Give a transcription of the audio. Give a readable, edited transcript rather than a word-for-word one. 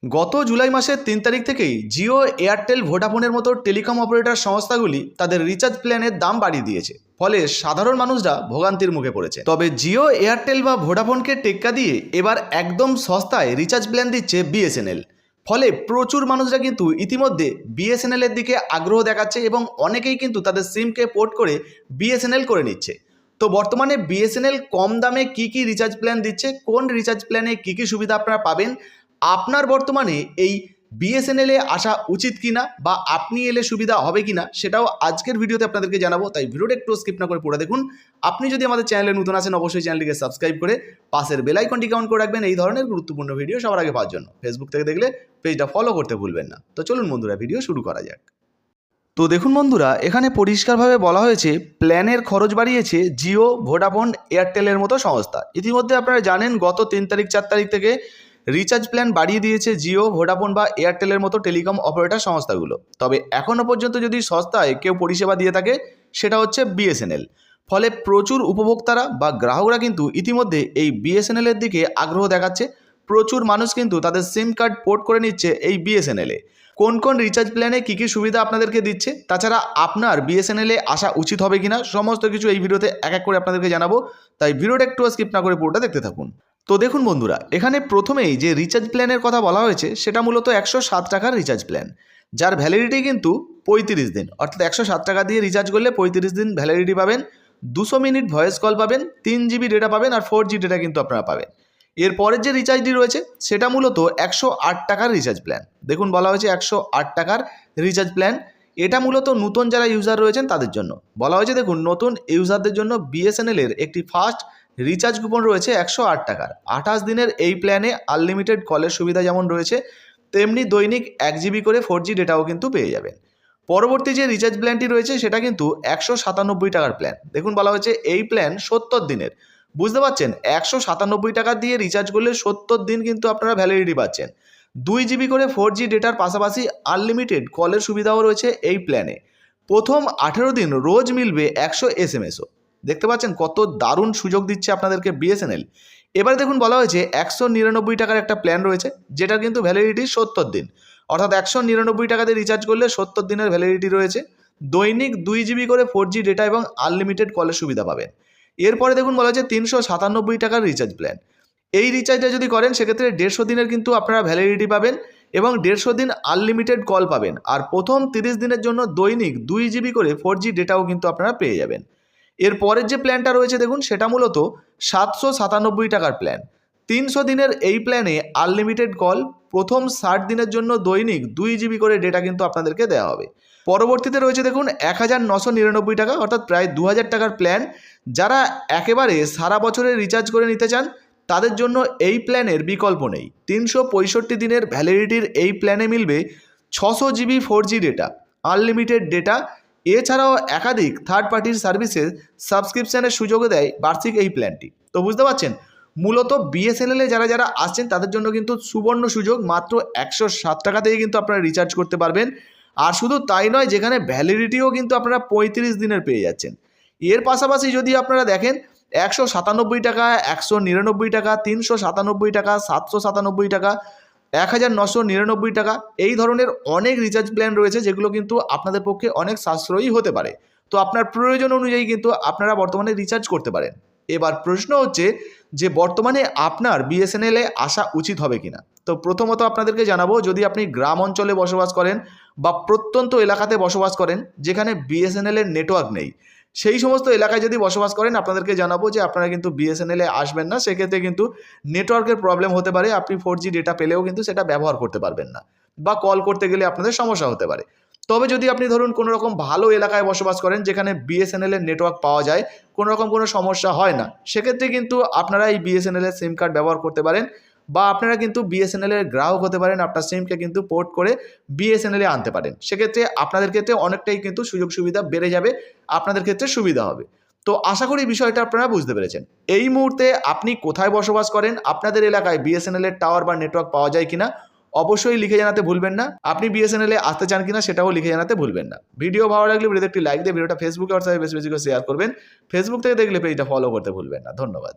গত জুলাই মাসের ৩ তারিখ থেকেই জিও, এয়ারটেল, ভোডাফোনের মতো টেলিকম অপারেটর সংস্থাগুলি তাদের রিচার্জ প্ল্যানের দাম বাড়িয়ে দিয়েছে, ফলে সাধারণ মানুষরা ভোগান্তির মুখে পড়েছে। তবে জিও, এয়ারটেল বা ভোডাফোনকে টেক্কা দিয়ে এবার একদম সস্তায় রিচার্জ প্ল্যান দিচ্ছে বিএসএনএল। ফলে প্রচুর মানুষরা কিন্তু ইতিমধ্যে বিএসএনএল এর দিকে আগ্রহ দেখাচ্ছে এবং অনেকেই কিন্তু তাদের সিমকে পোর্ট করে বিএসএনএল করে নিচ্ছে। তো বর্তমানে বিএসএনএল কম দামে কি কি রিচার্জ প্ল্যান দিচ্ছে, কোন রিচার্জ প্ল্যানে কি কি সুবিধা আপনারা পাবেন, আপনার বর্তমানে এই বিএসএনএলে আসা উচিত কিনা বা আপনি এলে সুবিধা হবে কিনা, সেটাও আজকের ভিডিওতে আপনাদেরকে জানাবো। তাই ভিডিওটা একটু স্কিপ না করে পুরো দেখুন। আপনি যদি আমাদের চ্যানেলে নতুন আছেন, অবশ্যই চ্যানেলটিকে সাবস্ক্রাইব করে পাশের বেল আইকনটিকে অন করে রাখবেন এই ধরনের গুরুত্বপূর্ণ ভিডিও সবার আগে পাওয়ার জন্য। ফেসবুক থেকে দেখলে পেজটা ফলো করতে ভুলবেন না। তো চলুন বন্ধুরা, ভিডিও শুরু করা যাক। তো দেখুন বন্ধুরা, এখানে পরিষ্কারভাবে বলা হয়েছে প্ল্যানের খরচ বাড়িয়েছে জিও, ভোডাফোন, এয়ারটেলের মতো সংস্থা। ইতিমধ্যে আপনারা জানেন গত ৩ তারিখ ৪ তারিখ থেকে রিচার্জ প্ল্যান বাড়িয়ে দিয়েছে জিও, ভোডাফোন বা এয়ারটেলের মতো টেলিকম অপারেটর সংস্থাগুলো। তবে এখনও পর্যন্ত যদি সস্তায় কেউ পরিষেবা দিয়ে থাকে সেটা হচ্ছে বিএসএনএল। ফলে প্রচুর উপভোক্তারা বা গ্রাহকরা কিন্তু ইতিমধ্যে এই বিএসএনএলের দিকে আগ্রহ দেখাচ্ছে। প্রচুর মানুষ কিন্তু তাদের সিম কার্ড পোর্ট করে নিচ্ছে এই বিএসএনএলে। কোন কোন রিচার্জ প্ল্যানে কী কী সুবিধা আপনাদেরকে দিচ্ছে, তাছাড়া আপনার বিএসএনএলে আসা উচিত হবে কিনা, সমস্ত কিছু এই ভিডিওতে এক এক করে আপনাদেরকে জানাবো। তাই ভিডিওটা একটু স্কিপ না করে পুরোটা দেখতে থাকুন। তো দেখুন বন্ধুরা, এখানে প্রথমেই যে রিচার্জ প্ল্যানের কথা বলা হয়েছে সেটা মূলত 107 টাকার রিচার্জ প্ল্যান, যার ভ্যালিডিটি কিন্তু 35 দিন। অর্থাৎ 107 টাকা দিয়ে রিচার্জ করলে 35 দিন ভ্যালিডিটি পাবেন, 200 মিনিট ভয়েস কল পাবেন, 3 জিবি ডেটা পাবেন আর 4G ডেটা কিন্তু আপনারা পাবেন। এরপরের যে রিচার্জটি রয়েছে সেটা মূলত 108 টাকার রিচার্জ প্ল্যান। দেখুন বলা হয়েছে 108 টাকার রিচার্জ প্ল্যান। এটা মূলত নতুন যারা ইউজার রয়েছেন তাদের জন্য বলা হয়েছে। দেখুন, নতুন ইউজারদের জন্য বিএসএনএলের একটি ফার্স্ট রিচার্জ কুপন রয়েছে 108 টাকার। 28 দিনের এই প্ল্যানে আনলিমিটেড কলের সুবিধা যেমন রয়েছে, তেমনি দৈনিক 1 জিবি করে 4G ডেটাও কিন্তু পেয়ে যাবেন। পরবর্তী যে রিচার্জ প্ল্যানটি রয়েছে সেটা কিন্তু 197 টাকার প্ল্যান। দেখুন বলা হয়েছে এই প্ল্যান 70 দিনের। বুঝতে পারছেন, 197 টাকা দিয়ে রিচার্জ করলে 70 দিন কিন্তু আপনারা ভ্যালিডিটি পাচ্ছেন। 2 জিবি করে 4G ডেটার পাশাপাশি আনলিমিটেড কলের সুবিধাও রয়েছে এই প্ল্যানে। প্রথম 18 দিন রোজ মিলবে 100 SMS-ও। দেখতে পাচ্ছেন কত দারুণ সুযোগ দিচ্ছে আপনাদেরকে বিএসএনএল। এবারে দেখুন বলা হয়েছে 199 টাকার একটা প্ল্যান রয়েছে, যেটার কিন্তু ভ্যালিডিটি 70 দিন। অর্থাৎ 199 টাকা দিয়ে রিচার্জ করলে 70 দিনের ভ্যালিডিটি রয়েছে। দৈনিক 2 জিবি করে 4G ডেটা এবং আনলিমিটেড কলের সুবিধা পাবেন। এরপরে দেখুন বলা হচ্ছে 397 টাকার রিচার্জ প্ল্যান। এই রিচার্জটা যদি করেন সেক্ষেত্রে 150 দিনের কিন্তু আপনারা ভ্যালিডিটি পাবেন এবং 150 দিন আনলিমিটেড কল পাবেন। আর প্রথম 30 দিনের জন্য দৈনিক 2 জিবি করে 4G ডেটাও কিন্তু আপনারা পেয়ে যাবেন। এর পরের যে প্ল্যানটা রয়েছে দেখুন, সেটা মূলত 797 টাকার প্ল্যান। 300 দিনের এই প্ল্যানে আনলিমিটেড কল, প্রথম 60 দিনের জন্য দৈনিক 2 জিবি করে ডেটা কিন্তু আপনাদেরকে দেওয়া হবে। পরবর্তীতে রয়েছে দেখুন 1999 টাকা, অর্থাৎ প্রায় 2000 টাকার প্ল্যান। যারা একেবারে সারা বছরের রিচার্জ করে নিতে চান তাদের জন্য এই প্ল্যানের বিকল্প নেই। 365 দিনের ভ্যালিডিটির এই প্ল্যানে মিলবে 600 GB 4G data, unlimited data. এছাড়াও একাধিক থার্ড পার্টির সার্ভিসেস সাবস্ক্রিপশানের সুযোগও দেয় বার্ষিক এই প্ল্যানটি। তো বুঝতে পারছেন, মূলত বিএসএনএলে যারা যারা আসছেন তাদের জন্য কিন্তু সুবর্ণ সুযোগ। মাত্র 107 টাকা থেকে কিন্তু আপনারা রিচার্জ করতে পারবেন। আর শুধু তাই নয়, যেখানে ভ্যালিডিটিও কিন্তু আপনারা 35 দিনের পেয়ে যাচ্ছেন। এর পাশাপাশি যদি আপনারা দেখেন 197 টাকা, 199 টাকা, 397 টাকা, 797 টাকা, 1999 টাকা, এই ধরনের অনেক রিচার্জ প্ল্যান রয়েছে যেগুলো কিন্তু আপনাদের পক্ষে অনেক সাশ্রয়ী হতে পারে। তো আপনার প্রয়োজন অনুযায়ী কিন্তু আপনারা বর্তমানে রিচার্জ করতে পারেন। এবার প্রশ্ন হচ্ছে যে বর্তমানে আপনার বিএসএনএলে আসা উচিত হবে কিনা। তো প্রথমত আপনাদেরকে জানাবো, যদি আপনি গ্রাম অঞ্চলে বসবাস করেন বা প্রত্যন্ত এলাকাতে বসবাস করেন যেখানে বিএসএনএলের নেটওয়ার্ক নেই, সেই সমস্ত এলাকায় যদি বসবাস করেন আপনাদেরকে জানাবো যে আপনারা কিন্তু বিএসএনএলে আসবেন না। সেক্ষেত্রে কিন্তু নেটওয়ার্কের প্রবলেম হতে পারে, আপনি 4G ডেটা পেলেও কিন্তু সেটা ব্যবহার করতে পারবেন না বা কল করতে গেলে আপনাদের সমস্যা হতে পারে। তবে যদি আপনি ধরুন কোনো রকম ভালো এলাকায় বসবাস করেন যেখানে বিএসএনএলের নেটওয়ার্ক পাওয়া যায়, কোনো রকম কোনো সমস্যা হয় না, সেক্ষেত্রে কিন্তু আপনারা এই বিএসএনএলের সিম কার্ড ব্যবহার করতে পারেন বা আপনারা কিন্তু বিএসএনএলের গ্রাহক হতে পারেন। আপনার সিমকে কিন্তু পোর্ট করে বিএসএনএলে আনতে পারেন। সেক্ষেত্রে আপনাদের ক্ষেত্রে অনেকটাই কিন্তু সুযোগ সুবিধা বেড়ে যাবে, আপনাদের ক্ষেত্রে সুবিধা হবে। তো আশা করি বিষয়টা আপনারা বুঝতে পেরেছেন। এই মুহূর্তে আপনি কোথায় বসবাস করেন, আপনাদের এলাকায় বিএসএনএলের টাওয়ার বা নেটওয়ার্ক পাওয়া যায় কিনা অবশ্যই লিখে জানাতে ভুলবেন না। আপনি বিএসএনএলে আসতে চান কিনা সেটাও লিখে জানাতে ভুলবেন না। ভিডিও ভালো লাগলে ভিডিওতে একটি লাইক দিয়ে ভিডিওটা ফেসবুকে হোয়াটসঅ্যাপে বেশি বেশি করে শেয়ার করবেন। ফেসবুক থেকে দেখলে পেজটা ফলো করতে ভুলবেন না। ধন্যবাদ।